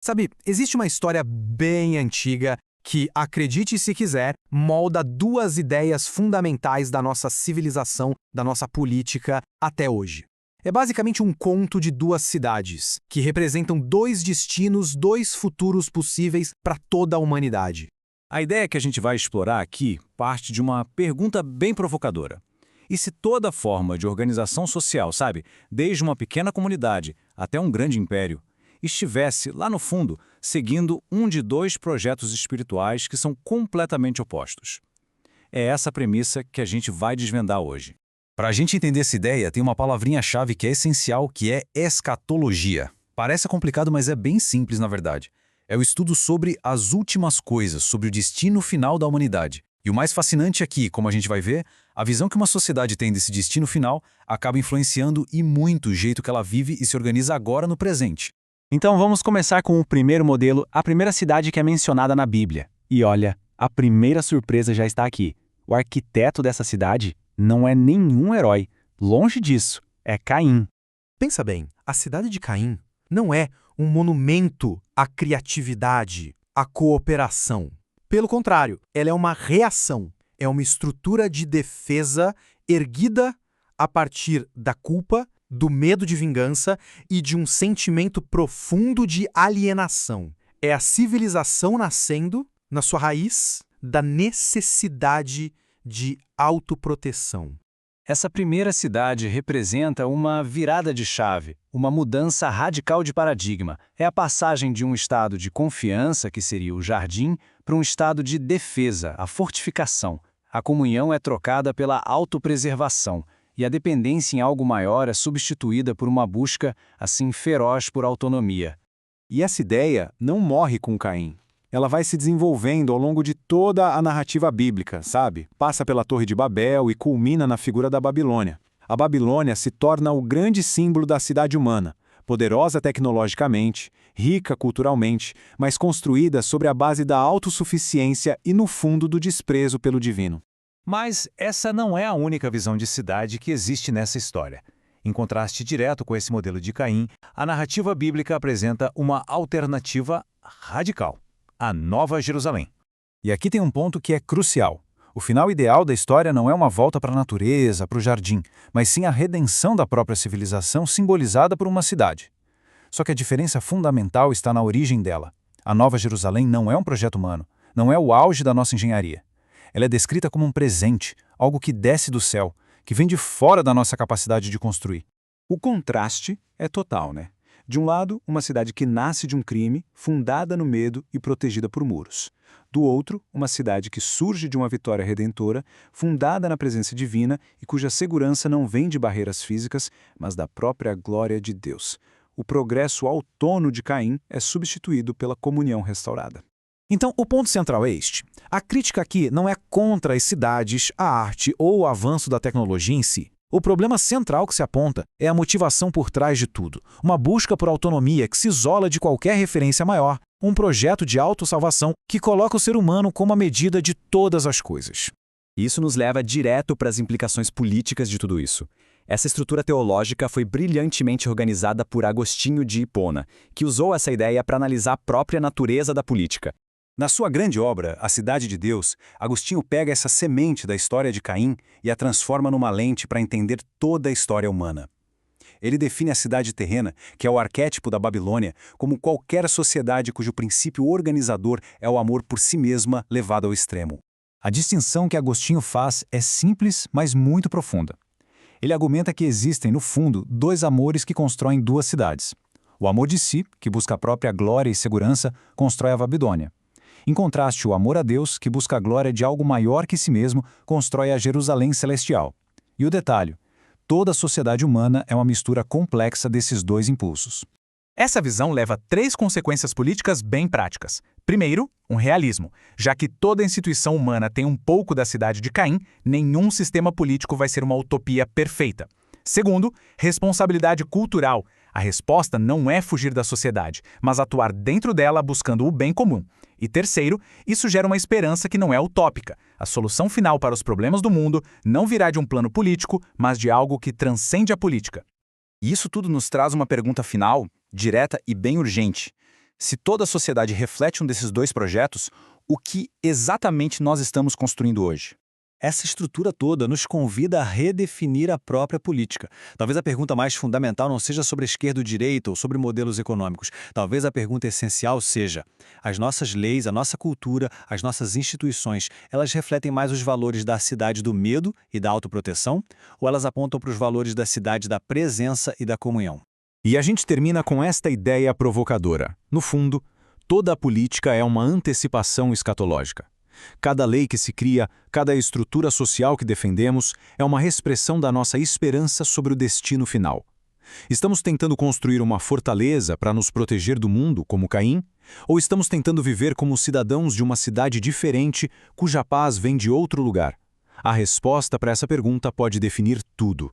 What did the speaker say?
Sabe, existe uma história bem antiga que, acredite se quiser, molda duas ideias fundamentais da nossa civilização, da nossa política até hoje. É basicamente um conto de duas cidades, que representam dois destinos, dois futuros possíveis para toda a humanidade. A ideia que a gente vai explorar aqui parte de uma pergunta bem provocadora. E se toda forma de organização social, sabe, desde uma pequena comunidade até um grande império, estivesse, lá no fundo, seguindo um de dois projetos espirituais que são completamente opostos? É essa premissa que a gente vai desvendar hoje. Para a gente entender essa ideia, tem uma palavrinha-chave que é essencial, que é escatologia. Parece complicado, mas é bem simples, na verdade. É o estudo sobre as últimas coisas, sobre o destino final da humanidade. E o mais fascinante aqui, como a gente vai ver, a visão que uma sociedade tem desse destino final acaba influenciando e muito o jeito que ela vive e se organiza agora no presente. Então vamos começar com o primeiro modelo, a primeira cidade que é mencionada na Bíblia. E olha, a primeira surpresa já está aqui. O arquiteto dessa cidade não é nenhum herói. Longe disso, é Caim. Pensa bem, a cidade de Caim não é um monumento à criatividade, à cooperação. Pelo contrário, ela é uma reação, é uma estrutura de defesa erguida a partir da culpa, do medo de vingança e de um sentimento profundo de alienação. É a civilização nascendo, na sua raiz, da necessidade de autoproteção. Essa primeira cidade representa uma virada de chave, uma mudança radical de paradigma. É a passagem de um estado de confiança, que seria o jardim, para um estado de defesa, a fortificação. A comunhão é trocada pela autopreservação, e a dependência em algo maior é substituída por uma busca, assim, feroz por autonomia. E essa ideia não morre com Caim. Ela vai se desenvolvendo ao longo de toda a narrativa bíblica, sabe? Passa pela Torre de Babel e culmina na figura da Babilônia. A Babilônia se torna o grande símbolo da cidade humana, poderosa tecnologicamente, rica culturalmente, mas construída sobre a base da autossuficiência e, no fundo, do desprezo pelo divino. Mas essa não é a única visão de cidade que existe nessa história. Em contraste direto com esse modelo de Caim, a narrativa bíblica apresenta uma alternativa radical: a Nova Jerusalém. E aqui tem um ponto que é crucial. O final ideal da história não é uma volta para a natureza, para o jardim, mas sim a redenção da própria civilização simbolizada por uma cidade. Só que a diferença fundamental está na origem dela. A Nova Jerusalém não é um projeto humano, não é o auge da nossa engenharia. Ela é descrita como um presente, algo que desce do céu, que vem de fora da nossa capacidade de construir. O contraste é total, né? De um lado, uma cidade que nasce de um crime, fundada no medo e protegida por muros. Do outro, uma cidade que surge de uma vitória redentora, fundada na presença divina e cuja segurança não vem de barreiras físicas, mas da própria glória de Deus. O progresso autônomo de Caim é substituído pela comunhão restaurada. Então, o ponto central é este. A crítica aqui não é contra as cidades, a arte ou o avanço da tecnologia em si. O problema central que se aponta é a motivação por trás de tudo, uma busca por autonomia que se isola de qualquer referência maior, um projeto de autossalvação que coloca o ser humano como a medida de todas as coisas. Isso nos leva direto para as implicações políticas de tudo isso. Essa estrutura teológica foi brilhantemente organizada por Agostinho de Hipona, que usou essa ideia para analisar a própria natureza da política. Na sua grande obra, A Cidade de Deus, Agostinho pega essa semente da história de Caim e a transforma numa lente para entender toda a história humana. Ele define a cidade terrena, que é o arquétipo da Babilônia, como qualquer sociedade cujo princípio organizador é o amor por si mesma levado ao extremo. A distinção que Agostinho faz é simples, mas muito profunda. Ele argumenta que existem, no fundo, dois amores que constroem duas cidades. O amor de si, que busca a própria glória e segurança, constrói a Babilônia. Em contraste, o amor a Deus, que busca a glória de algo maior que si mesmo, constrói a Jerusalém celestial. E o detalhe: toda a sociedade humana é uma mistura complexa desses dois impulsos. Essa visão leva a 3 consequências políticas bem práticas. Primeiro, um realismo. Já que toda instituição humana tem um pouco da cidade de Caim, nenhum sistema político vai ser uma utopia perfeita. Segundo, responsabilidade cultural. A resposta não é fugir da sociedade, mas atuar dentro dela buscando o bem comum. E terceiro, isso gera uma esperança que não é utópica. A solução final para os problemas do mundo não virá de um plano político, mas de algo que transcende a política. E isso tudo nos traz uma pergunta final, direta e bem urgente. Se toda a sociedade reflete um desses dois projetos, o que exatamente nós estamos construindo hoje? Essa estrutura toda nos convida a redefinir a própria política. Talvez a pergunta mais fundamental não seja sobre esquerda ou direita ou sobre modelos econômicos. Talvez a pergunta essencial seja: as nossas leis, a nossa cultura, as nossas instituições, elas refletem mais os valores da cidade do medo e da autoproteção? Ou elas apontam para os valores da cidade da presença e da comunhão? E a gente termina com esta ideia provocadora. No fundo, toda a política é uma antecipação escatológica. Cada lei que se cria, cada estrutura social que defendemos, é uma expressão da nossa esperança sobre o destino final. Estamos tentando construir uma fortaleza para nos proteger do mundo, como Caim? Ou estamos tentando viver como cidadãos de uma cidade diferente, cuja paz vem de outro lugar? A resposta para essa pergunta pode definir tudo.